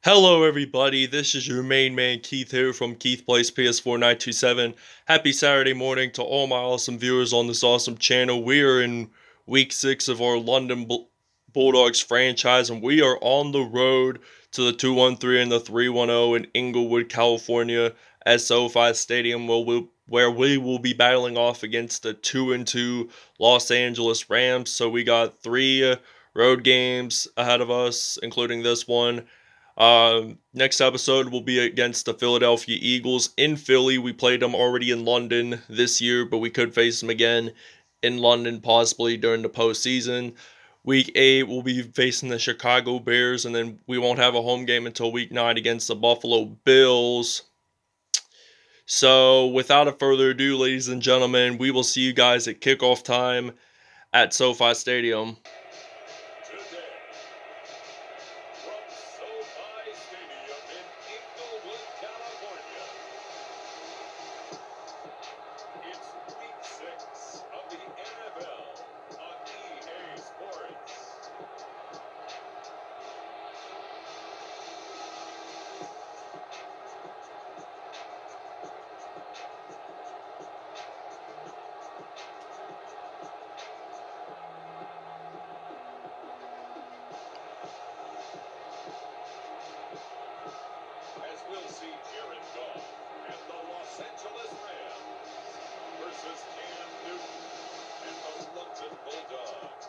Hello everybody, this is your main man Keith here from Keith Plays PS4 927. Happy Saturday morning to all my awesome viewers on this awesome channel. We are in week 6 of our London Bulldogs franchise, and we are on the road to the 213 and the 310 in Inglewood, California at SoFi Stadium, where we will be battling off against the 2-2 Los Angeles Rams. So we got 3 road games ahead of us, including this one. Next episode will be against the Philadelphia Eagles in Philly. We played them already in London this year, but we could face them again in London possibly during the postseason. Week 8 we'll be facing the Chicago Bears, and then we won't have a home game until week 9 against the Buffalo Bills. So without a further ado, ladies and gentlemen, we will see you guys at kickoff time at SoFi Stadium. We'll see Jared Goff and the Los Angeles Rams versus Cam Newton and the London Bulldogs.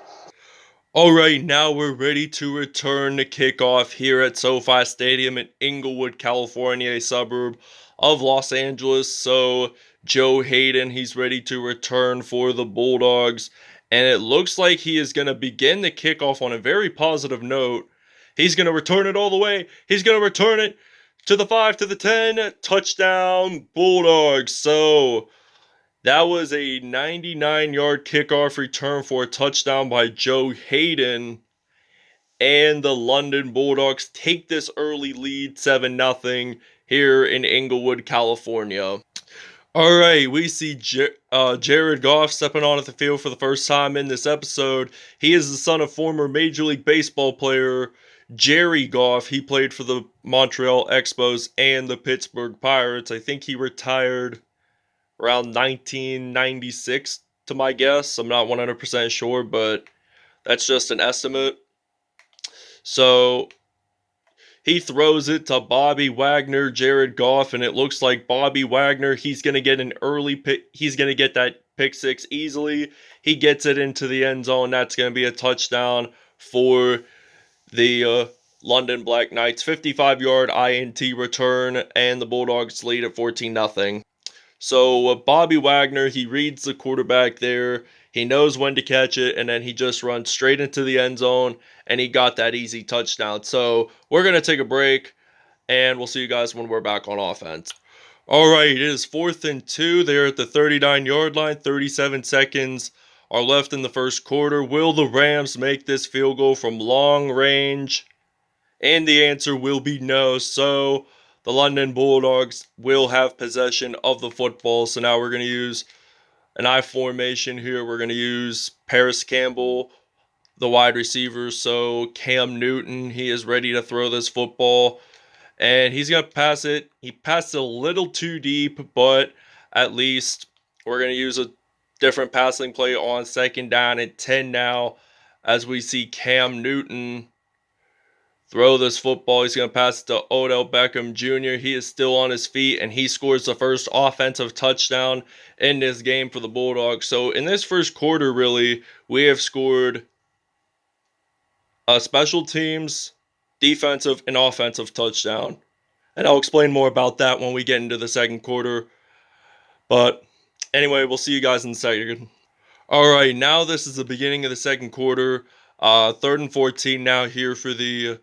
Alright, now we're ready to return to kickoff here at SoFi Stadium in Inglewood, California, a suburb of Los Angeles. So Joe Hayden, he's ready to return for the Bulldogs, and it looks like he is going to begin the kickoff on a very positive note. He's going to return it all the way. He's going to return it to the 5, to the 10, touchdown Bulldogs. So that was a 99-yard kickoff return for a touchdown by Joe Hayden. And the London Bulldogs take this early lead 7-0 here in Inglewood, California. Alright, we see Jared Goff stepping on at the field for the first time in this episode. He is the son of former Major League Baseball player Jerry Goff. He played for the Montreal Expos and the Pittsburgh Pirates. I think he retired around 1996 to my guess. I'm not 100% sure, but that's just an estimate. So he throws it to Bobby Wagner, Jared Goff, and it looks like Bobby Wagner, he's going to get an early pick. He's going to get that pick six easily. He gets it into the end zone. That's going to be a touchdown for the London Black Knights. 55-yard INT return, and the Bulldogs lead at 14-0. So Bobby Wagner, he reads the quarterback there. He knows when to catch it, and then he just runs straight into the end zone, and he got that easy touchdown. So we're going to take a break, and we'll see you guys when we're back on offense. All right, it is 4th and 2. They're at the 39-yard line. 37 seconds are left in the first quarter. Will the Rams make this field goal from long range? And the answer will be no. So the London Bulldogs will have possession of the football. So now we're going to use an I formation here. We're going to use Paris Campbell, the wide receiver. So Cam Newton, he is ready to throw this football. And he's going to pass it. He passed it a little too deep, but at least we're going to use a different passing play on 2nd down and 10 now, as we see Cam Newton throw this football. He's going to pass it to Odell Beckham Jr. He is still on his feet, and he scores the first offensive touchdown in this game for the Bulldogs. So in this first quarter, really, we have scored special teams, defensive, and offensive touchdown. And I'll explain more about that when we get into the second quarter. But anyway, we'll see you guys in a second. All right, now this is the beginning of the second quarter. 3rd and 14 now here for the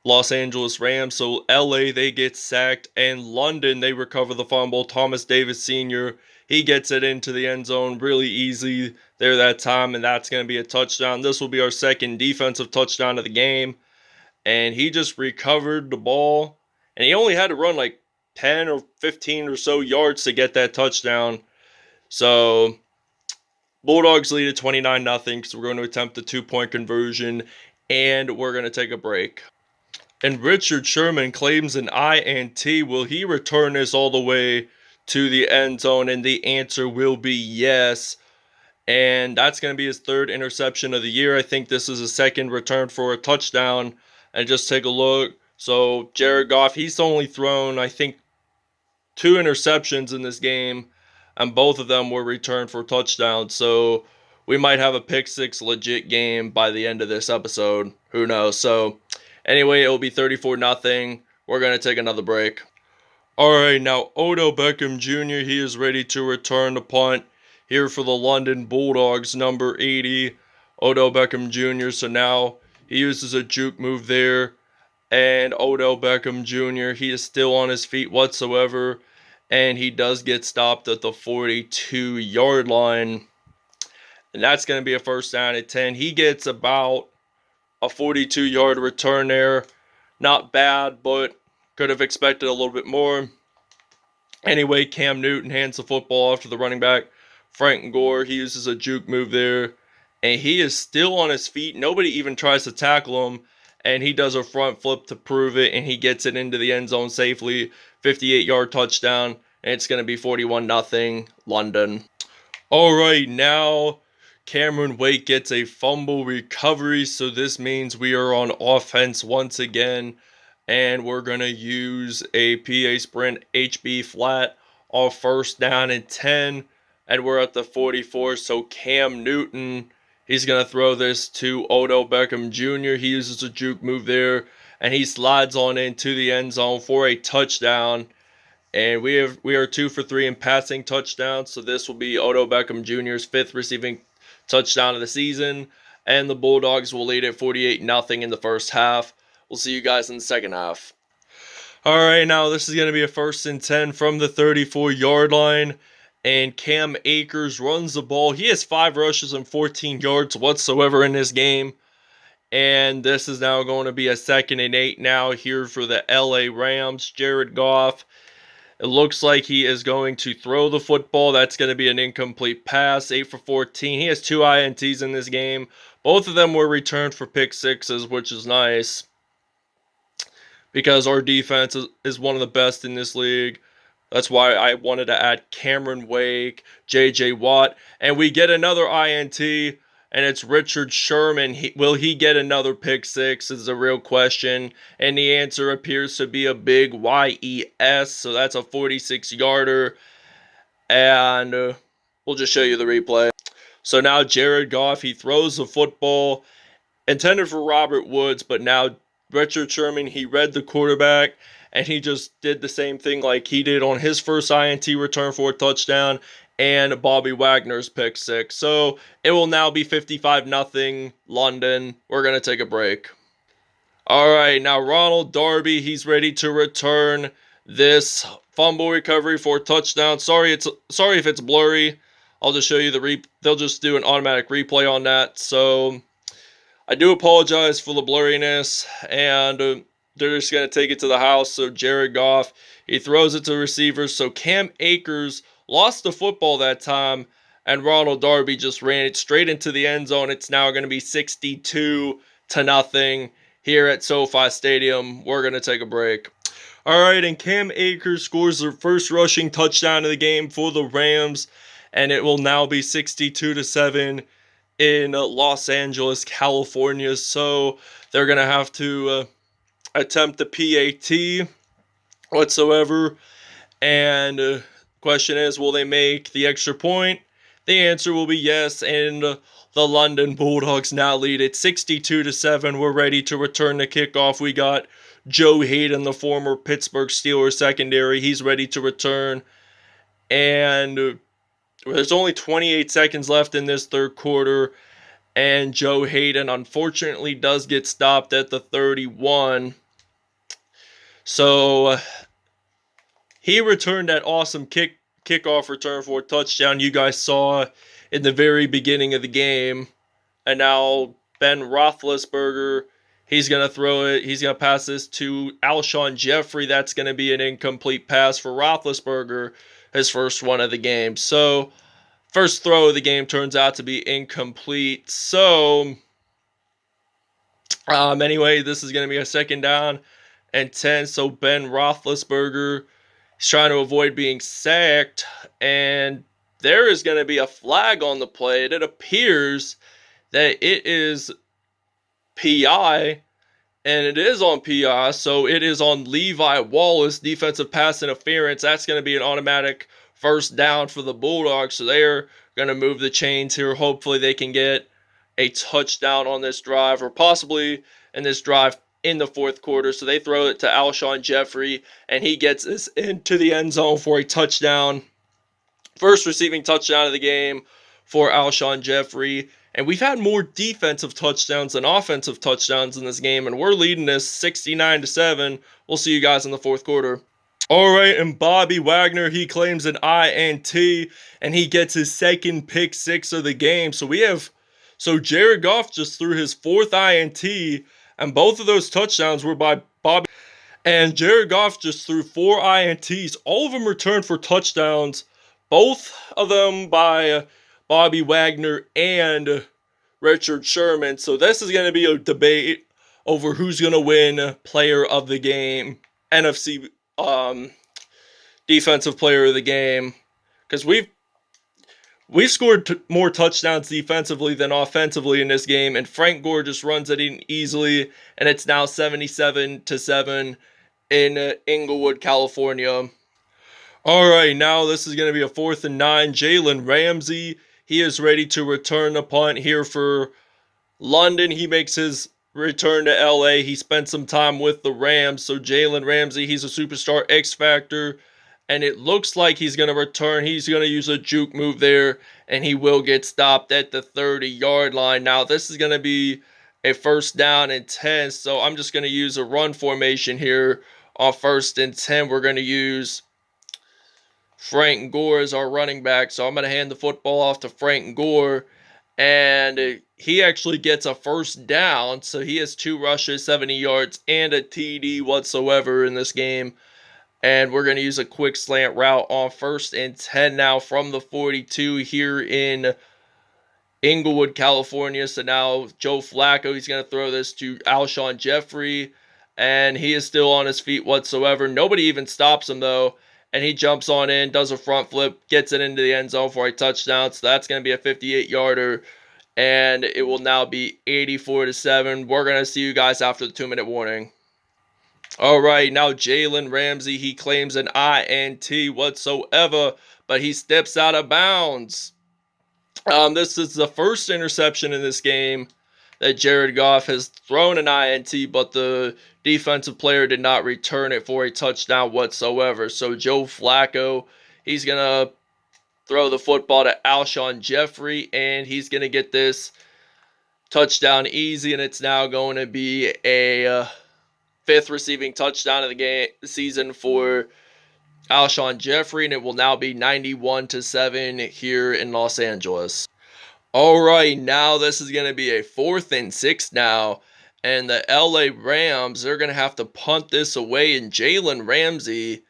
Los Angeles Rams. So LA, they get sacked, and London, they recover the fumble. Thomas Davis Sr., he gets it into the end zone really easy there that time, and that's going to be a touchdown. This will be our second defensive touchdown of the game, and he just recovered the ball, and he only had to run like 10 or 15 or so yards to get that touchdown. So Bulldogs lead at 29-0 because we're going to attempt a 2-point conversion, and we're going to take a break. And Richard Sherman claims an INT. Will he return this all the way to the end zone? And the answer will be yes. And that's going to be his third interception of the year. I think this is his second return for a touchdown. And just take a look. So Jared Goff, he's only thrown, I think, 2 interceptions in this game, and both of them were returned for touchdowns. So we might have a pick six legit game by the end of this episode. Who knows? So anyway, it will be 34-0. We're going to take another break. Alright, now Odell Beckham Jr., he is ready to return the punt here for the London Bulldogs, number 80, Odell Beckham Jr. So now he uses a juke move there, and Odell Beckham Jr., he is still on his feet whatsoever, and he does get stopped at the 42-yard line, and that's going to be a first down at 10. He gets about a 42-yard return there. Not bad, but could have expected a little bit more. Anyway, Cam Newton hands the football off to the running back, Frank Gore. He uses a juke move there, and he is still on his feet. Nobody even tries to tackle him, and he does a front flip to prove it, and he gets it into the end zone safely. 58-yard touchdown, and it's going to be 41-0 London. All right, now Cameron Wake gets a fumble recovery, so this means we are on offense once again, and we're going to use a PA Sprint HB flat off first down and 10, and we're at the 44, so Cam Newton, he's going to throw this to Odell Beckham Jr. He uses a juke move there, and he slides on into the end zone for a touchdown. And we are 2 for 3 in passing touchdowns, so this will be Odell Beckham Jr.'s 5th receiving touchdown of the season, and the Bulldogs will lead at 48-0 in the first half. We'll see you guys in the second half. Alright, now this is going to be a 1st and 10 from the 34-yard line, and Cam Akers runs the ball. He has 5 rushes and 14 yards whatsoever in this game, and this is now going to be a 2nd and 8 now here for the LA Rams. Jared Goff, it looks like he is going to throw the football. That's going to be an incomplete pass, 8 for 14. He has 2 INTs in this game. Both of them were returned for pick sixes, which is nice, because our defense is one of the best in this league. That's why I wanted to add Cameron Wake, J.J. Watt, and we get another INT, and it's Richard Sherman. Will he get another pick six is the real question, and the answer appears to be a big YES, so that's a 46-yarder, and we'll just show you the replay. So now Jared Goff, he throws the football, intended for Robert Woods, but now Richard Sherman, he read the quarterback, and he just did the same thing like he did on his first INT return for a touchdown, and Bobby Wagner's pick six. So it will now be 55-0 London. We're going to take a break. All right, now Ronald Darby, he's ready to return this fumble recovery for a touchdown. Sorry if it's blurry. I'll just show you they'll just do an automatic replay on that. So I do apologize for the blurriness, and they're just going to take it to the house. So Jared Goff, he throws it to receivers. So Cam Akers lost the football that time, and Ronald Darby just ran it straight into the end zone. It's now going to be 62-0 here at SoFi Stadium. We're going to take a break. All right, and Cam Akers scores their first rushing touchdown of the game for the Rams, and it will now be 62-7 in Los Angeles, California. So they're going to have to attempt the PAT whatsoever, and question is, will they make the extra point? The answer will be yes, and the London Bulldogs now lead it 62-7. We're ready to return the kickoff. We got Joe Hayden, the former Pittsburgh Steelers secondary. He's ready to return, and there's only 28 seconds left in this third quarter, and Joe Hayden unfortunately does get stopped at the 31. So he returned that awesome kickoff return for a touchdown you guys saw in the very beginning of the game. And now Ben Roethlisberger, he's going to throw it. He's going to pass this to Alshon Jeffrey. That's going to be an incomplete pass for Roethlisberger, his first one of the game. So first throw of the game turns out to be incomplete. So Anyway, this is going to be a 2nd down and 10. So Ben Roethlisberger is trying to avoid being sacked, and there is going to be a flag on the play. It appears that it is PI, and it is on PI, so it is on Levi Wallace, defensive pass interference. That's going to be an automatic 1st down for the Bulldogs, so they're going to move the chains here. Hopefully they can get a touchdown on this drive, or possibly in this drive in the 4th quarter. So they throw it to Alshon Jeffrey, and he gets this into the end zone for a touchdown. First receiving touchdown of the game for Alshon Jeffrey. And we've had more defensive touchdowns than offensive touchdowns in this game, and we're leading this 69-7. We'll see you guys in the 4th quarter. All right, and Bobby Wagner, he claims an INT, and he gets his 2nd pick 6 of the game. So Jared Goff just threw his 4th INT, and both of those touchdowns were by Bobby. And Jared Goff just threw 4 INTs, all of them returned for touchdowns, both of them by Bobby Wagner and Richard Sherman. So this is going to be a debate over who's going to win player of the game, NFC defensive player of the game, because we've scored more touchdowns defensively than offensively in this game, and Frank Gore just runs it in easily, and it's now 77-7 in Inglewood, California. All right, now this is going to be a 4th and 9. Jalen Ramsey, he is ready to return the punt here for London. He makes his return to LA. He spent some time with the Rams. So Jalen Ramsey, he's a superstar X Factor, and it looks like he's going to return. He's going to use a juke move there, and he will get stopped at the 30-yard line. Now, this is going to be a 1st down and 10, so I'm just going to use a run formation here on 1st and 10. We're going to use Frank Gore as our running back, so I'm going to hand the football off to Frank Gore, and he actually gets a 1st down, so he has 2 rushes, 70 yards, and a TD whatsoever in this game. And we're going to use a quick slant route on 1st and 10 now from the 42 here in Inglewood, California. So now Joe Flacco, he's going to throw this to Alshon Jeffrey, and he is still on his feet whatsoever. Nobody even stops him, though, and he jumps on in, does a front flip, gets it into the end zone for a touchdown. So that's going to be a 58-yarder, and it will now be 84-7. We're going to see you guys after the 2-minute warning. All right, now Jalen Ramsey, he claims an INT whatsoever, but he steps out of bounds. This is the 1st interception in this game that Jared Goff has thrown an INT, but the defensive player did not return it for a touchdown whatsoever. So Joe Flacco, he's going to throw the football to Alshon Jeffrey, and he's going to get this touchdown easy, and it's now going to be a 5th receiving touchdown of the season for Alshon Jeffrey, and it will now be 91-7 here in Los Angeles. All right, now this is going to be a 4th and 6 now, and the LA Rams, they're going to have to punt this away, and Jalen Ramsey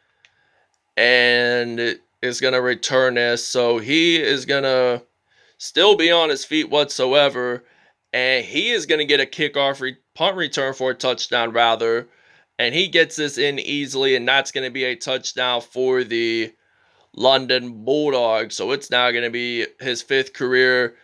is going to return this, so he is going to still be on his feet whatsoever, and he is going to get a kickoff punt return for a touchdown rather, and he gets this in easily, and that's going to be a touchdown for the London Bulldogs. So it's now going to be his 5th career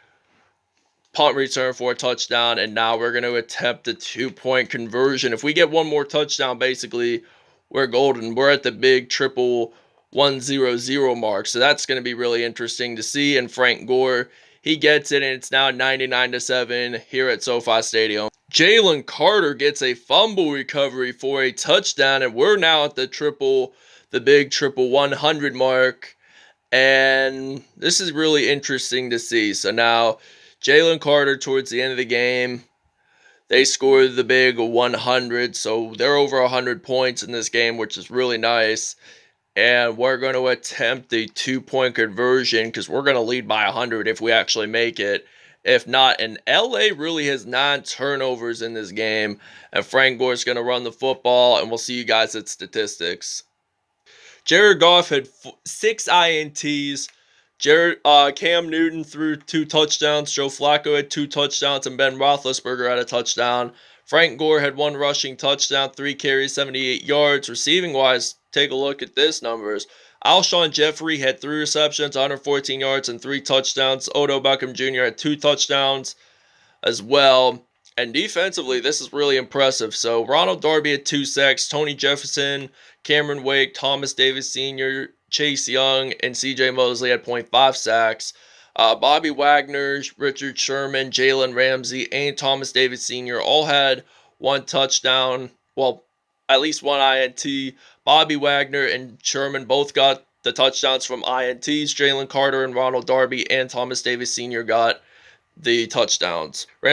punt return for a touchdown, and now we're going to attempt a 2-point conversion. If we get one more touchdown, basically, we're golden. We're at the big triple 100 mark, so that's going to be really interesting to see. And Frank Gore, he gets it, and it's now 99-7 here at SoFi Stadium. Jalen Carter gets a fumble recovery for a touchdown, and we're now at the big triple 100 mark, and this is really interesting to see. So now Jalen Carter, towards the end of the game, they scored the big 100, so they're over 100 points in this game, which is really nice. And we're going to attempt the 2-point conversion because we're going to lead by 100 if we actually make it. If not, and LA really has 9 turnovers in this game. And Frank Gore's going to run the football, and we'll see you guys at statistics. Jared Goff had 6 INTs. Cam Newton threw 2 touchdowns. Joe Flacco had 2 touchdowns, and Ben Roethlisberger had a touchdown. Frank Gore had 1 rushing touchdown, 3 carries, 78 yards. Receiving wise, take a look at this numbers. Alshon Jeffrey had 3 receptions, 114 yards, and 3 touchdowns. Odell Beckham Jr. had 2 touchdowns as well. And defensively, this is really impressive. So Ronald Darby had 2 sacks, Tony Jefferson, Cameron Wake, Thomas Davis Sr., Chase Young, and CJ Mosley had 0.5 sacks. Bobby Wagner, Richard Sherman, Jalen Ramsey, and Thomas Davis Sr. all had 1 touchdown. Well, at least 1 INT. Bobby Wagner and Sherman both got the touchdowns from INTs. Jalen Carter and Ronald Darby and Thomas Davis Sr. got the touchdowns.